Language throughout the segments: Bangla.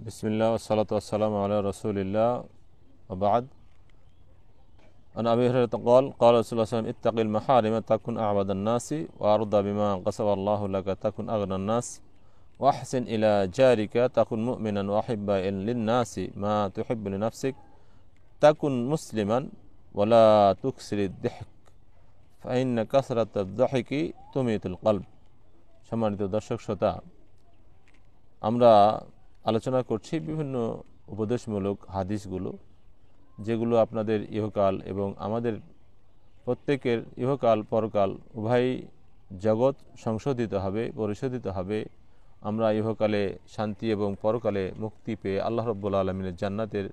बिस्मिल्लाह वस्सलातु वस्सलामु अला रसूलिल्लाह व बाद अन अबी हुरैरह क़ाल क़ाल रसूलुल्लाह सल्लल्लाहु अलैहि वसल्लम इत्तक़िल महारिम तकुन अअबदन नासि व अरदा बिमा क़समल्लाहु लका तकुन अग़नन नास व अहसिन इला जारिका तकुन मुमिनन व अहिब्बा लिन्नासि मा तुहिब्बु लिनफ्सिक तकुन मुस्लिमान व ला तुक्सिरिद दिहक फ़इन्न कसरतद दिहकी तुमीतुल क़ल्ब। সম্মানিত দর্শক শ্রোতা, আমরা আলোচনা করছি বিভিন্ন উপদেশমূলক হাদিসগুলো, যেগুলো আপনাদের ইহকাল এবং আমাদের প্রত্যেকের ইহকাল পরকাল উভয় জগৎ সংশোধিত হবে, পরিশোধিত হবে। আমরা ইহকালে শান্তি এবং পরকালে মুক্তি পেয়ে আল্লাহ রাব্বুল আলামিনের জান্নাতের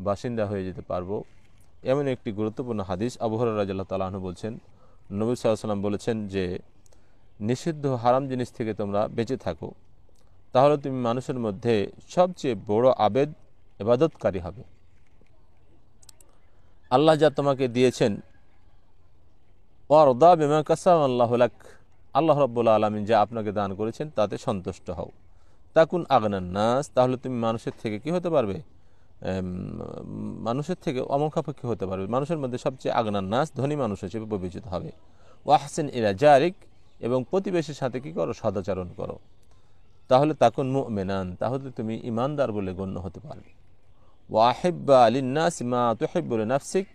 বাসিন্দা হয়ে যেতে পারবো। এমন একটি গুরুত্বপূর্ণ হাদিস আবু হুরায়রা রাদিয়াল্লাহু তাআলা আনহু বলছেন, নবী সাল্লাল্লাহু আলাইহি ওয়াসাল্লাম বলেছেন যে নিষিদ্ধ হারাম জিনিস থেকে তোমরা বেঁচে থাকো, তাহলে তুমি মানুষের মধ্যে সবচেয়ে বড় ইবাদতকারী হবে। আল্লাহ যা তোমাকে দিয়েছেন, ওয়ারদা বিমা কাসামাল্লাহু লাক, আল্লাহ রাব্বুল আলামিন যা আপনাকে দান করেছেন তাতে সন্তুষ্ট হও। তাকুন আগনান নাস, তাহলে তুমি মানুষের থেকে কি হতে পারবে? মানুষের থেকে অমুখাপেক্ষী হতে পারবে। মানুষের মধ্যে সবচেয়ে আগনান নাস, ধনী মানুষ হিসেবে বিবেচিত হবে। ওয়াহসিন ইলা জারিক, এবং প্রতিবেশীর সাথে কি করো? সদাচরণ করো। তাহলে তাকুন মুমিনান, তাহলে তুমি ইমানদার বলে গণ্য হতে পারবে। ওয়াহিব্বা লিন্নাসি মা তুহিব্বু লিনাফসিক,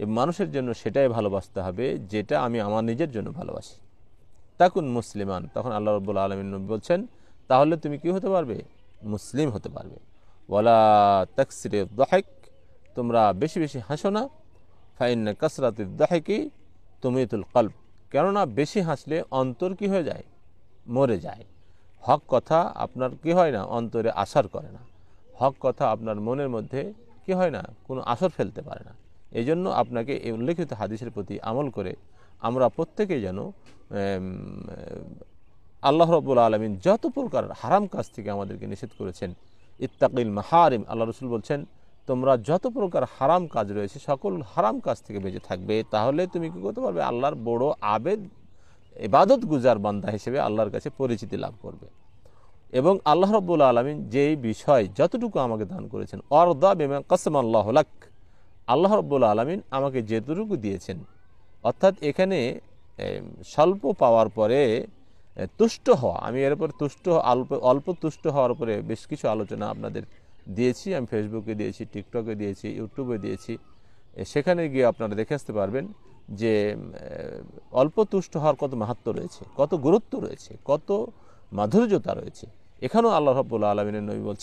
এবং মানুষের জন্য সেটাই ভালোবাসতে হবে যেটা আমি আমার নিজের জন্য ভালোবাসি। তাকুন মুসলিমান, তখন আল্লাহ রাব্বুল আলামিন বলছেন তাহলে তুমি কি হতে পারবে? মুসলিম হতে পারবে। ওয়ালা তাকসিরিদ দাহিক, তোমরা বেশি বেশি হাসো না। ফাইন্না কাসরাতিদ দাহিকি তুমিতুল কলব, কেননা বেশি হাসলে অন্তর কি হয়ে যায়? মরে যায়। হক কথা আপনার কি হয় না? অন্তরে আসর করে না। হক কথা আপনার মনের মধ্যে কি হয় না? কোনো আসর ফেলতে পারে না। এই জন্য আপনাকে এই উল্লেখিত হাদিসের প্রতি আমল করে আমরা প্রত্যেকেই যেন আল্লাহ রাব্বুল আলামিন যত প্রকার হারাম কাজ থেকে আমাদেরকে নিষেধ করেছেন, ইত্তাকিল মাহারিম, আল্লাহ রাসূল বলছেন তোমরা যত প্রকার হারাম কাজ রয়েছে সকল হারাম কাজ থেকে বেঁচে থাকবে, তাহলে তুমি কি করতে পারবে? আল্লাহর বড় ইবাদত গুজার বান্দা হিসেবে আল্লাহর কাছে পরিচিতি লাভ করবে। এবং আল্লাহ রাব্বুল আলামিন যেই বিষয় যতটুকু আমাকে দান করেছেন, ওয়ারদা বিমা কাসামাল্লাহু লাক, আল্লাহ রাব্বুল আলামিন আমাকে যেটুকু দিয়েছেন, অর্থাৎ এখানে স্বল্প পাওয়ার পরে তুষ্ট হওয়া, আমি এর উপরে অল্প তুষ্ট হওয়ার উপরে বেশ কিছু আলোচনা আপনাদের দিয়েছি। আমি ফেসবুকে দিয়েছি, টিকটকে দিয়েছি, ইউটিউবে দিয়েছি। সেখানে গিয়ে আপনারা দেখে আসতে পারবেন যে অল্প তুষ্ট হওয়ার কত মাহাত্ম্য রয়েছে, কত গুরুত্ব রয়েছে, কত মাধুর্যতা রয়েছে। এখানেও আল্লাহ রাব্বুল আলামিনের নবী বলছেন